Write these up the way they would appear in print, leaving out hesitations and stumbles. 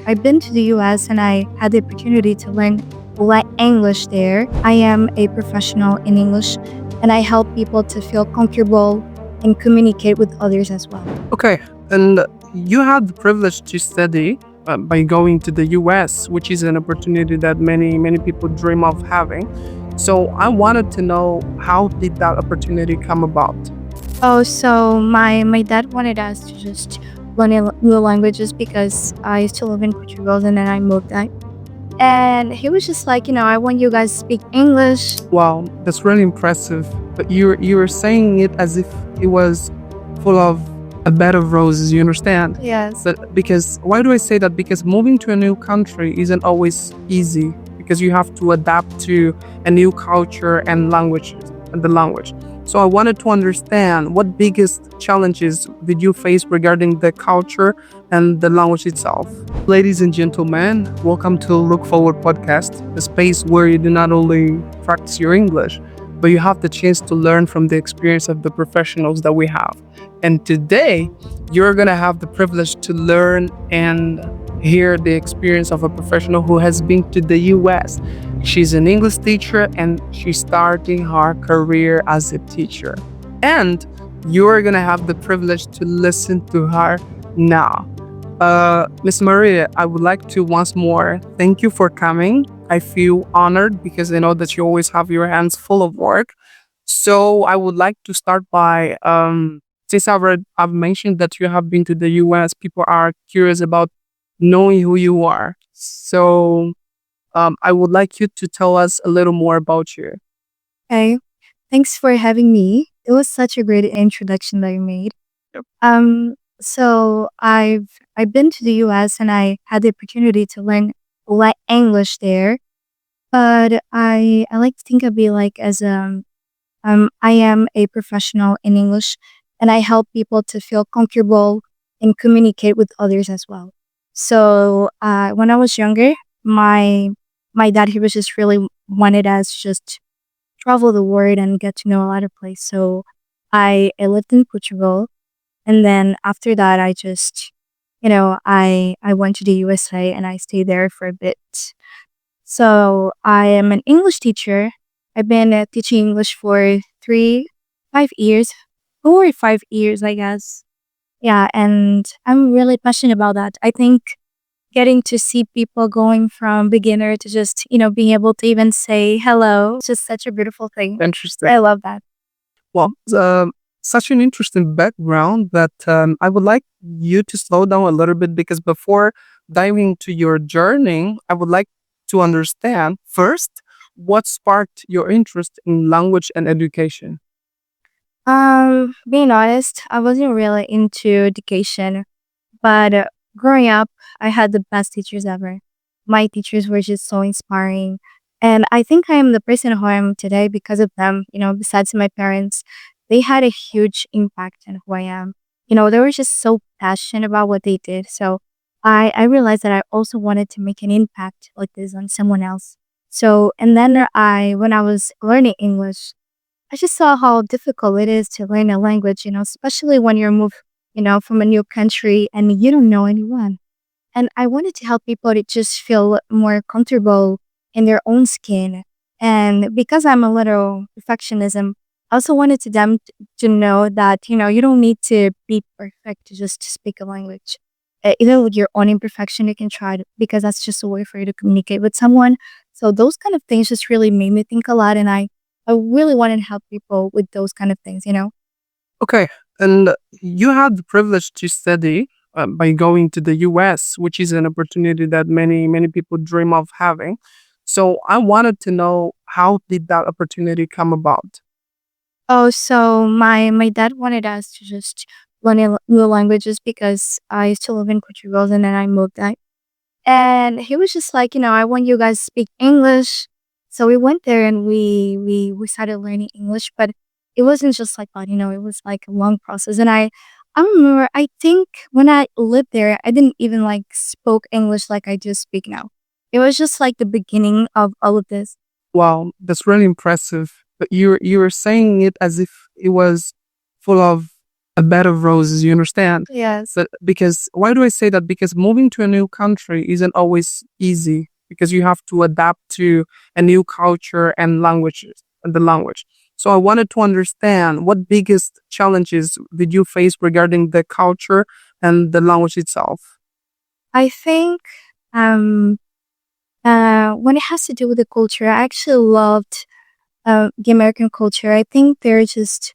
I've been to the US and I had the opportunity to learn English there. I am a professional in English and I help people to feel comfortable and communicate with others as well. Okay, and you had the privilege to study by going to the US, which is an opportunity that many people dream of having. So I wanted to know, how did that opportunity come about? Oh, so my dad wanted us to just learn new languages because I used to live in Portugal and then I moved out. And he was just like, I want you guys to speak English. Wow, that's really impressive. But you were saying it as if it was full of a bed of roses, you understand? Yes. But because why do I say that? Because moving to a new country isn't always easy, because you have to adapt to a new culture and the language. So I wanted to understand, what biggest challenges did you face regarding the culture and the language itself? Ladies and gentlemen, welcome to Look Forward Podcast, a space where you do not only practice your English, but you have the chance to learn from the experience of the professionals that we have. And today, you're going to have the privilege to learn and hear the experience of a professional who has been to the US. She's an English teacher and she's starting her career as a teacher. And you're going to have the privilege to listen to her now. Miss Maria, I would like to once more thank you for coming. I feel honored because I know that you always have your hands full of work. So I would like to start by, since I've mentioned that you have been to the US, people are curious about knowing who you are. So I would like you to tell us a little more about you. Okay. Thanks for having me. It was such a great introduction that you made. Yep. So I've been to the US and I had the opportunity to learn English there. But I like to think of it like as I am a professional in English and I help people to feel comfortable and communicate with others as well. So when I was younger, my dad, he was just really wanted us just travel the world and get to know a lot of places. So I lived in Portugal, and then after that, I just I went to the USA and I stayed there for a bit. So I am an English teacher. I've been teaching English for 5 years, 4 or 5 years, I guess. Yeah, and I'm really passionate about that. I think getting to see people going from beginner to just, being able to even say hello, it's just such a beautiful thing. Interesting. I love that. Well, such an interesting background that I would like you to slow down a little bit, because before diving to your journey, I would like to understand first what sparked your interest in language and education. Being honest, I wasn't really into education, but growing up, I had the best teachers ever. My teachers were just so inspiring. And I think I am the person who I am today because of them, besides my parents. They had a huge impact on who I am. They were just so passionate about what they did. So I realized that I also wanted to make an impact like this on someone else. So, and then when I was learning English, I just saw how difficult it is to learn a language, especially when you're moved, from a new country and you don't know anyone. And I wanted to help people to just feel more comfortable in their own skin. And because I'm a little perfectionism, I also wanted to them to know that, you don't need to be perfect to just speak a language. Even with your own imperfection, you can try it, because that's just a way for you to communicate with someone. So those kind of things just really made me think a lot. And I really wanted to help people with those kind of things. Okay, and you had the privilege to study by going to the US, which is an opportunity that many people dream of having. So I wanted to know, how did that opportunity come about? Oh, so my dad wanted us to just learn new languages because I used to live in Portugal and then I moved out. And he was just like, I want you guys to speak English. So we went there and we started learning English, but it wasn't just like that, it was like a long process. And I remember, I think when I lived there, I didn't even like spoke English like I do speak now. It was just like the beginning of all of this. Wow, that's really impressive. But you were saying it as if it was full of a bed of roses, you understand? Yes. But because, why do I say that? Because moving to a new country isn't always easy because you have to adapt to a new culture and the language. So I wanted to understand what biggest challenges did you face regarding the culture and the language itself? I think when it has to do with the culture, I actually loved the American culture. I think they're just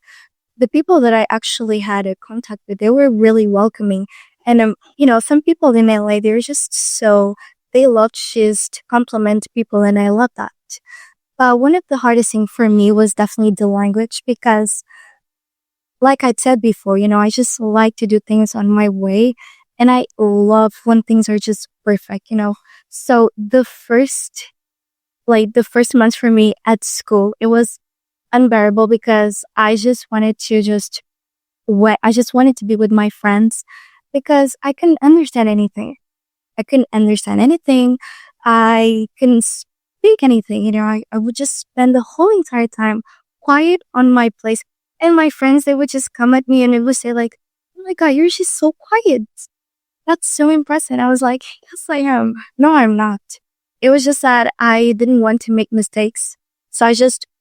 the people that I actually had a contact with. They were really welcoming, and some people in LA, they're just they love just to compliment people, and I love that. But one of the hardest things for me was definitely the language because, like I said before, I just like to do things on my way, and I love when things are just perfect. So the first months for me at school, it was unbearable because I just wanted to be with my friends because I couldn't understand anything. I couldn't understand anything. I couldn't speak anything. I would just spend the whole entire time quiet on my place. And my friends, they would just come at me and they would say like, "Oh my God, you're just so quiet. That's so impressive." I was like, "Yes, I am. No, I'm not." It was just that I didn't want to make mistakes. So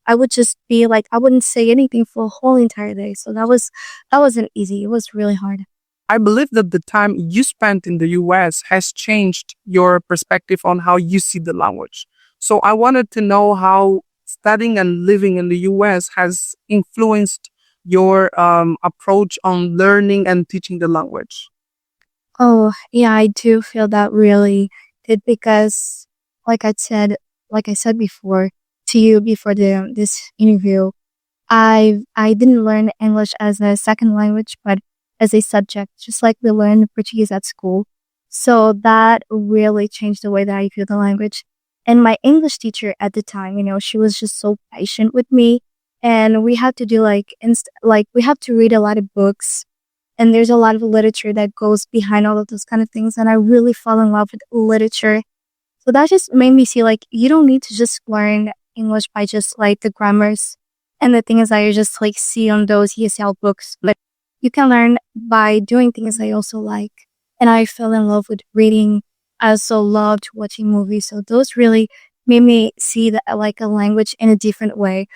I would just be like, I wouldn't say anything for a whole entire day. So that wasn't easy. It was really hard. I believe that the time you spent in the US has changed your perspective on how you see the language. So I wanted to know how studying and living in the US has influenced your approach on learning and teaching the language. Oh, yeah, I do feel that really did because like I said before to you before this interview, I didn't learn English as a second language, but as a subject, just like we learn Portuguese at school. So that really changed the way that I view the language. And my English teacher at the time, she was just so patient with me. And we had to do we have to read a lot of books. And there's a lot of literature that goes behind all of those kind of things. And I really fell in love with literature. So that just made me see like you don't need to just learn English by just like the grammars and the things that you just like see on those ESL books, but you can learn by doing things I also like. And I fell in love with reading. I also loved watching movies. So those really made me see that like a language in a different way,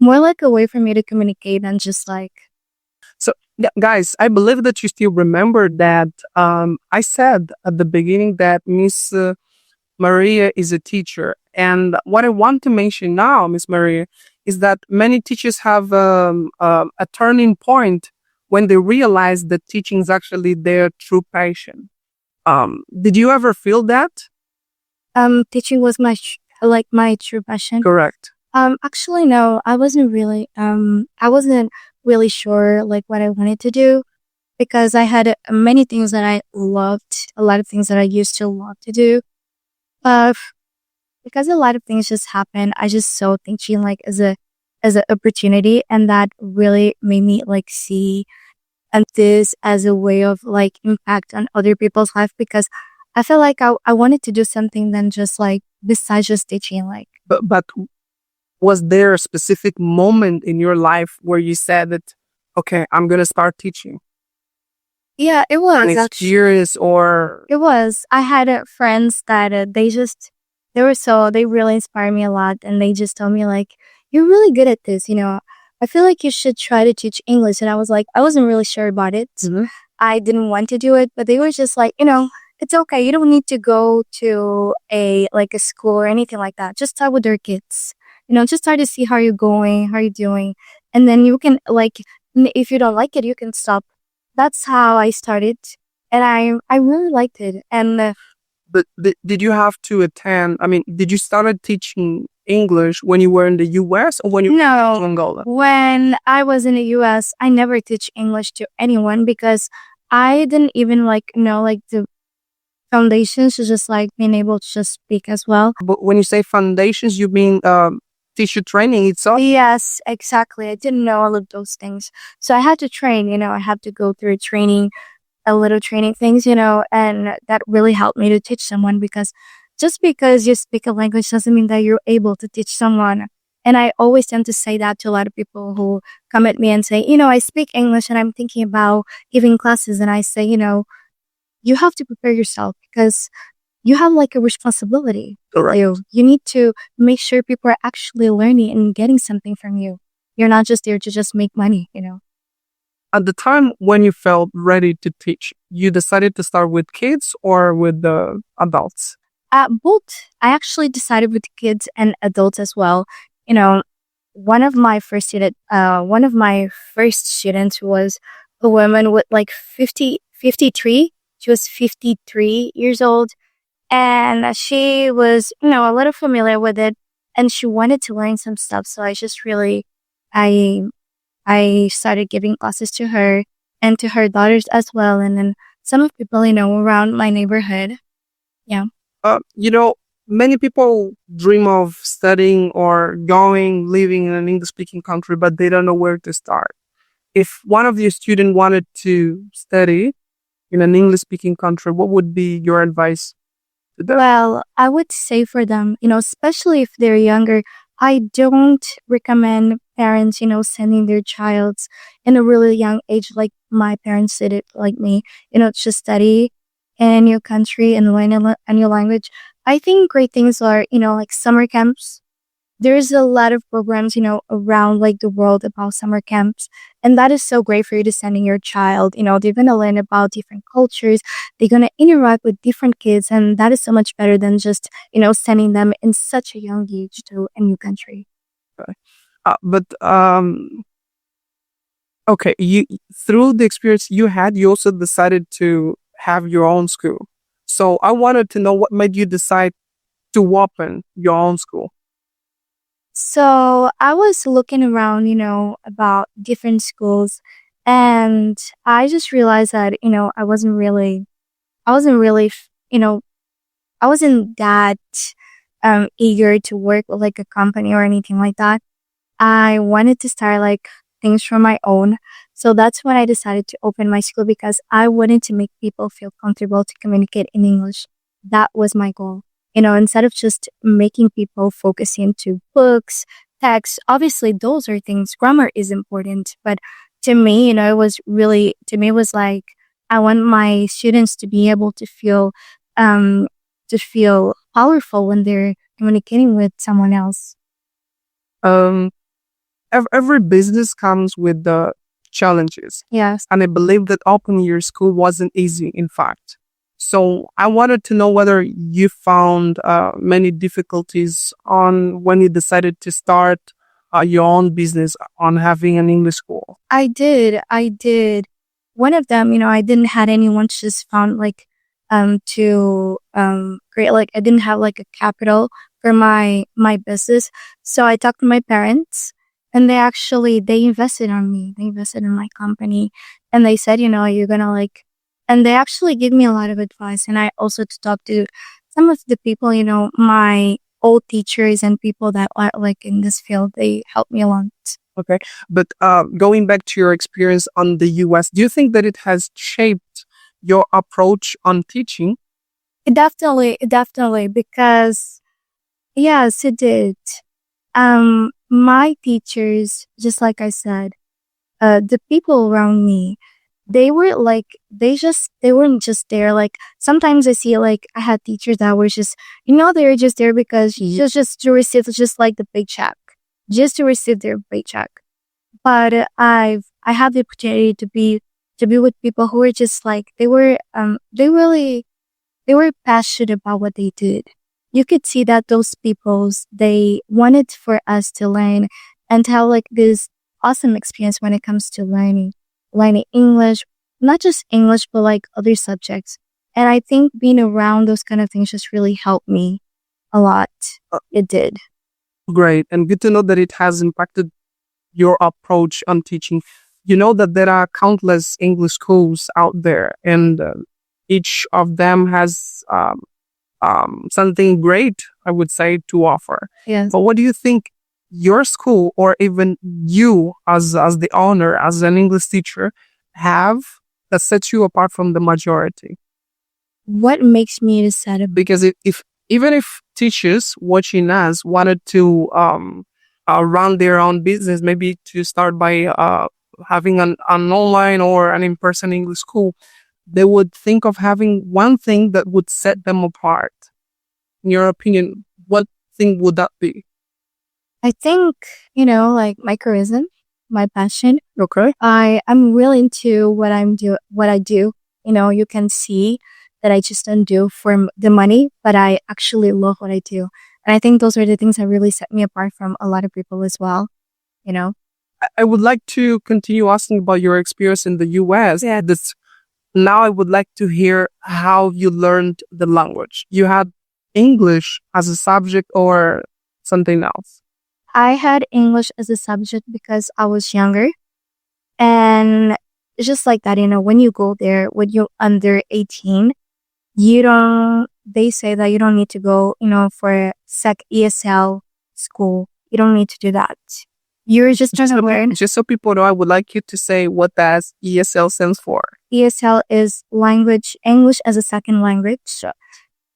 more like a way for me to communicate than just like. So, yeah, guys, I believe that you still remember that I said at the beginning that Miss Maria is a teacher. And what I want to mention now, Miss Maria, is that many teachers have a turning point when they realize that teaching is actually their true passion. Did you ever feel that? Teaching was my true passion. Correct. Actually, no, I wasn't really sure like what I wanted to do because I had many things that I loved, a lot of things that I used to love to do. But because a lot of things just happened, I just saw teaching like as an opportunity, and that really made me like see and this as a way of like impact on other people's life because I felt like I wanted to do something than just like besides just teaching like. But was there a specific moment in your life where you said that, okay, I'm going to start teaching? Yeah, it was And it's actually. curious or It was. I had friends that they really inspired me a lot, and they just told me like, "You're really good at this. I feel like you should try to teach English." And I was like, I wasn't really sure about it. Mhm. I didn't want to do it, but they were just like, it's okay. You don't need to go to a school or anything like that. Just start with their kids. Just start to see how you're going, how you're doing, and then you can if you don't like it, you can stop. That's how I started, and I really liked it. And But did you have to attend? I mean, did you start teaching English when you were in the US or when you were no, in Angola? when I was in the US, I never teach English to anyone because I didn't even know the foundations to just being able to just speak as well. But when you say foundations, you mean teacher training itself? Yes, exactly. I didn't know all of those things. So I had to train, I had to go through training, a little training things, and that really helped me to teach someone because just because you speak a language doesn't mean that you're able to teach someone. And I always tend to say that to a lot of people who come at me and say, I speak English and I'm thinking about giving classes. And I say, you have to prepare yourself because you have like a responsibility. Correct. You need to make sure people are actually learning and getting something from you. You're not just there to just make money. At the time when you felt ready to teach, you decided to start with kids or with the adults? Both. I actually decided with kids and adults as well. You know, one of my first students was a woman with like 53. She was 53 years old, and she was, a little familiar with it, and she wanted to learn some stuff. So I I started giving classes to her and to her daughters as well, and then some of people, around my neighborhood. Yeah. You know, many people dream of studying or living in an English speaking country, but they don't know where to start. If one of your students wanted to study in an English speaking country, what would be your advice to them? Well, I would say for them, especially if they're younger, I don't recommend parents, sending their childs in a really young age like my parents did it like me, to study in your country and learn a new language. I think great things are, like summer camps. There's a lot of programs, around like the world about summer camps. And that is so great for you to send in your child. They're going to learn about different cultures. They're going to interact with different kids. And that is so much better than just, sending them in such a young age to a new country. But okay, you through the experience you had, you also decided to have your own school. So I wanted to know what made you decide to open your own school. So I was looking around, about different schools, and I just realized that, I wasn't really, I wasn't that eager to work with like a company or anything like that. I wanted to start like things from my own. So that's when I decided to open my school because I wanted to make people feel comfortable to communicate in English. That was my goal. Instead of just making people focus into books, text, obviously those are things, grammar is important. But to me, it was like, I want my students to be able to feel powerful when they're communicating with someone else. Um, every business comes with the challenges, Yes. and I believe that opening your school wasn't easy. In fact, so I wanted to know whether you found many difficulties on when you decided to start your own business on having an English school. I did. I did. One of them, I didn't had anyone to just found like to create like I didn't have like a capital for my business. So I talked to my parents and they invested on me. They invested in my company and they said, you're gonna like and they actually gave me a lot of advice. And I also talked to some of the people, my old teachers and people that are like in this field, they helped me a lot. Okay. But going back to your experience on the US, do you think that it has shaped your approach on teaching? Definitely, because yes, it did. My teachers, just like I said, the people around me, they were like, they weren't just there. Like sometimes I see like I had teachers that were just, they were just there because just to receive just like the paycheck, just to receive their paycheck. But I had the opportunity to be with people who were just like they were passionate about what they did. You could see that those peoples they wanted for us to learn and to have like this awesome experience when it comes to learning English, not just English but like other subjects. And I think being around those kind of things just really helped me a lot. It did. Great. And good to know that it has impacted your approach on teaching. You know that there are countless English schools out there, and each of them has something great, I would say, to offer. Yes. But what do you think your school, or even you as the owner, as an English teacher, have that sets you apart from the majority? What makes me decide? Because if even if teachers watching us wanted to run their own business, maybe to start by having an online or an in-person English school, they would think of having one thing that would set them apart. In your opinion, what thing would that be? I think, like my charisma, my passion. Okay. I'm really into what I do. You can see that I just don't do for the money, but I actually love what I do. And I think those are the things that really set me apart from a lot of people as well, you know? I would like to continue asking about your experience in the US. Yeah. Now I would like to hear how you learned the language. You had English as a subject or something else? I had English as a subject because I was younger. And it's just like that, when you go there, when you're under 18, they say that you don't need to go, for ESL school. You don't need to do that. You're just trying to learn. Just so people know, I would like you to say what does ESL stands for. ESL is English as a second language.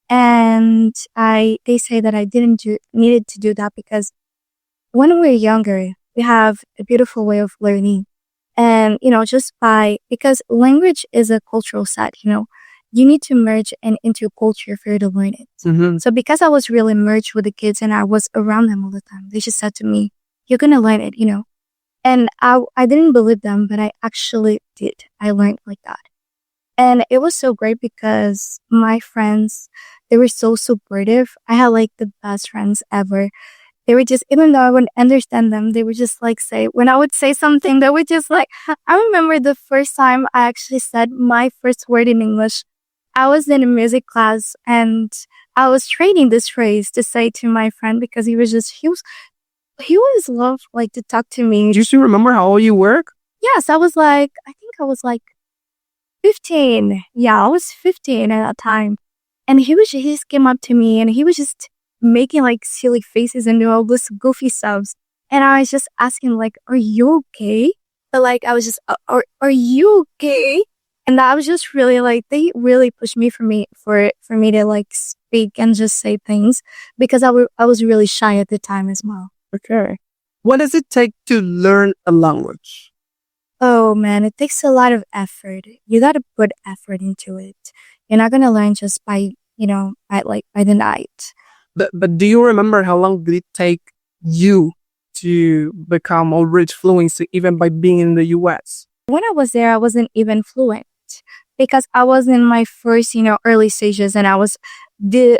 And they say that I needed to do that because when we're younger, we have a beautiful way of learning. And, because language is a cultural set, you need to merge into culture for you to learn it. Mm-hmm. So because I was really merged with the kids and I was around them all the time, they just said to me, you're going to learn it, And I didn't believe them, but I actually did. I learned like that. And it was so great because my friends, they were so supportive. I had like the best friends ever. They were just, even though I wouldn't understand them, they would just like when I would say something, they would just like, I remember the first time I actually said my first word in English. I was in a music class and I was training this phrase to say to my friend because he always loved like to talk to me. Do you still remember how old you were? Yes, I think I was like 15. Yeah, I was 15 at that time. And he just came up to me and he was just making like silly faces and all this goofy stuff. And I was just asking like, are you okay? But like, I was just, are you okay? And I was just really like, they really pushed me for me to like speak and just say things because I was really shy at the time as well. Okay. What does it take to learn a language? Oh man, it takes a lot of effort. You got to put effort into it. You're not going to learn just by the night. But do you remember how long did it take you to become or reach fluency even by being in the US? When I was there, I wasn't even fluent because I was in my first, early stages, and I was the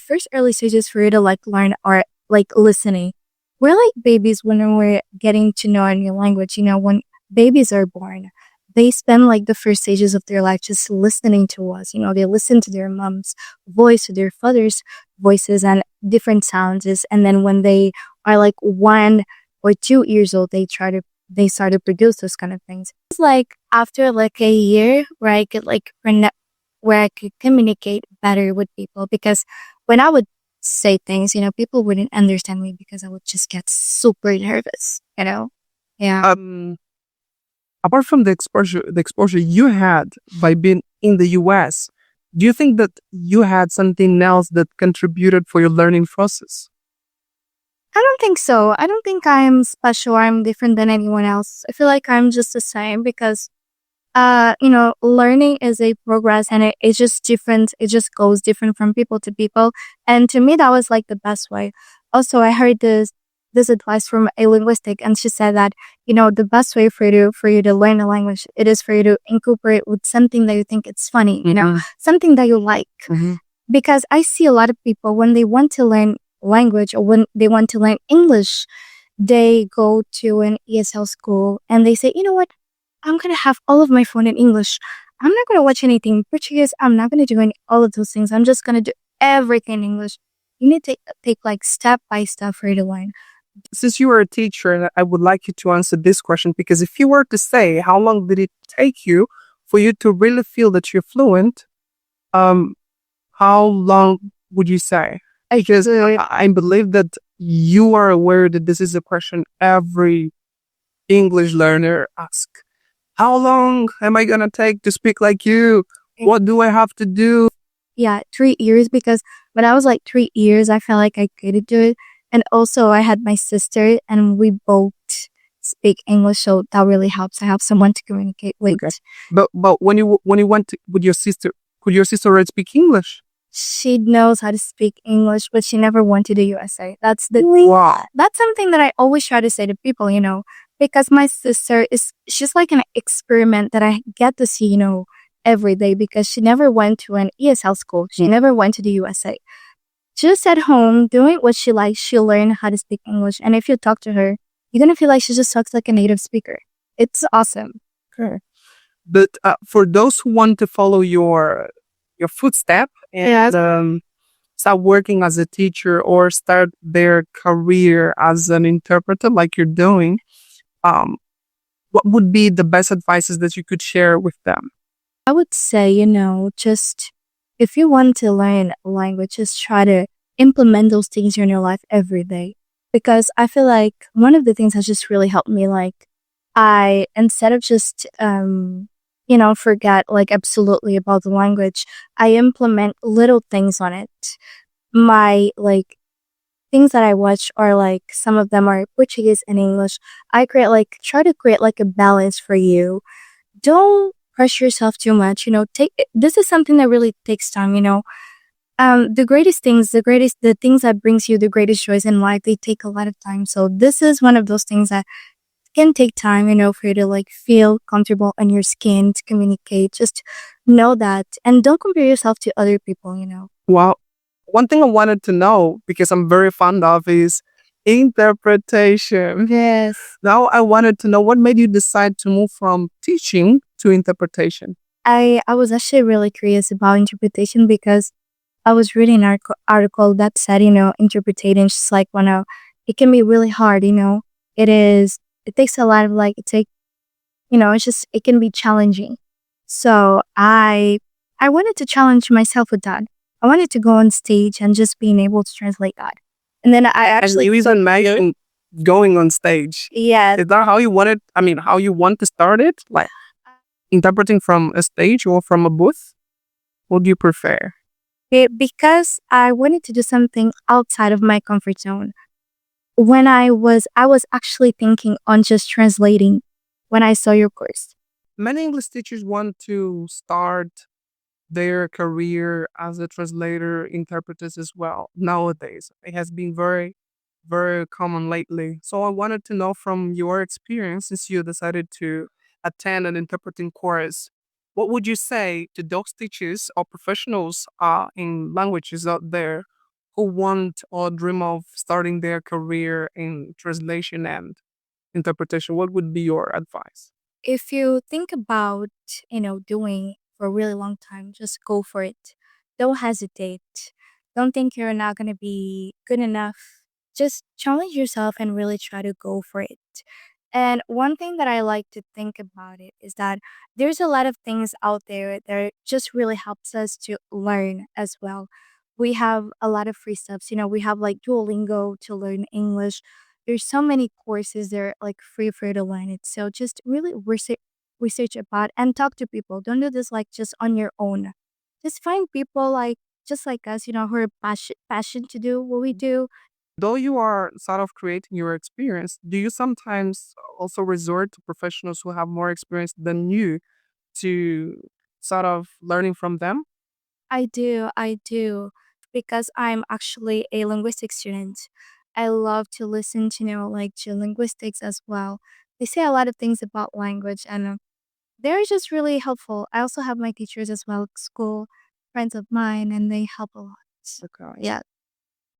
first early stages for you to like learn are like listening. We're like babies when we're getting to know a new language. When babies are born, they spend like the first stages of their life just listening to us. They listen to their mom's voice, to their father's voices and different sounds. And then when they are like 1 or 2 years old, they start to produce those kind of things. It's like after like a year where I could communicate better with people, because when I would say things, people wouldn't understand me because I would just get super nervous, Yeah. Apart from the exposure you had by being in the US, do you think that you had something else that contributed for your learning process? I don't think so. I don't think I'm special or I'm different than anyone else. I feel like I'm just the same because, learning is a progress and it's just different. It just goes different from people to people. And to me, that was like the best way. Also, I heard this advice from a linguistic, and she said that, the best way for you to learn a language, it is for you to incorporate with something that you think it's funny, something that you like. Mm-hmm. Because I see a lot of people when they want to learn language or when they want to learn English, they go to an ESL school and they say, you know what, I'm going to have all of my phone in English. I'm not going to watch anything in Portuguese. I'm not going to do all of those things. I'm just going to do everything in English. You need to take like step by step for you to learn. Since you were a teacher, I would like you to answer this question, because if you were to say how long did it take you for you to really feel that you're fluent, how long would you say? Because I believe that you are aware that this is a question every English learner asks. How long am I going to take to speak like you? What do I have to do? Yeah, 3 years, because when I was like 3 years, I felt like I couldn't do it. And also I had my sister and we both speak English, so that really helps. I have someone to communicate with. Okay. But when you went with your sister, could your sister already speak English? She knows how to speak English, but she never went to the USA. Wow. That's something that I always try to say to people, because my sister she's like an experiment that I get to see, every day, because she never went to an ESL school. She never went to the USA. Just at home, doing what she likes, she'll learn how to speak English. And if you talk to her, you're gonna feel like she just talks like a native speaker. It's awesome. Okay. But for those who want to follow your footstep and start working as a teacher or start their career as an interpreter, like you're doing, what would be the best advices that you could share with them? I would say, just if you want to learn a language, just try to implement those things in your life every day. Because I feel like one of the things that just really helped me, like, instead of just, forget like absolutely about the language, I implement little things on it. My, like, things that I watch are like, some of them are Portuguese and English. Try to create like a balance for you. Don't pressure yourself too much. This is something that really takes time. The things that brings you the greatest joys in life, they take a lot of time. So this is one of those things that can take time, for you to like feel comfortable in your skin, to communicate. Just know that, and don't compare yourself to other people. Well, one thing I wanted to know, because I'm very fond of, is interpretation. Yes. Now I wanted to know what made you decide to move from teaching to interpretation. I was actually really curious about interpretation because I was reading an article that said, interpreting is just like it can be really hard, it takes a lot of it can be challenging. So I wanted to challenge myself with that. I wanted to go on stage and just being able to translate that. And then I actually, And you even mentioned going on stage. yeah, Is that how you wanted? I mean, how you want to start it? Like interpreting from a stage or from a booth? What do you prefer? because I wanted to do something outside of my comfort zone. I was actually thinking on just translating when I saw your course. Many English teachers want to start their career as a translator, interpreters as well nowadays. It has been very, very common lately. So I wanted to know from your experience, since you decided to attend an interpreting course, what would you say to those teachers or professionals in languages out there who want or dream of starting their career in translation and interpretation? What would be your advice? If you think about, doing for a really long time, just go for it. Don't hesitate. Don't think you're not going to be good enough. Just challenge yourself and really try to go for it. And one thing that I like to think about it is that there's a lot of things out there that just really helps us to learn as well. We have a lot of free stuff. We have like Duolingo to learn English. There's so many courses that are like free for you to learn it. So just really research about and talk to people. Don't do this like just on your own. Just find people like just like us, who are passion to do what we do. Though you are sort of creating your experience, do you sometimes also resort to professionals who have more experience than you to sort of learning from them? I do, because I'm actually a linguistics student. I love to listen to, like to linguistics as well. They say a lot of things about language, and they're just really helpful. I also have my teachers as well, school friends of mine, and they help a lot. Okay. Yeah.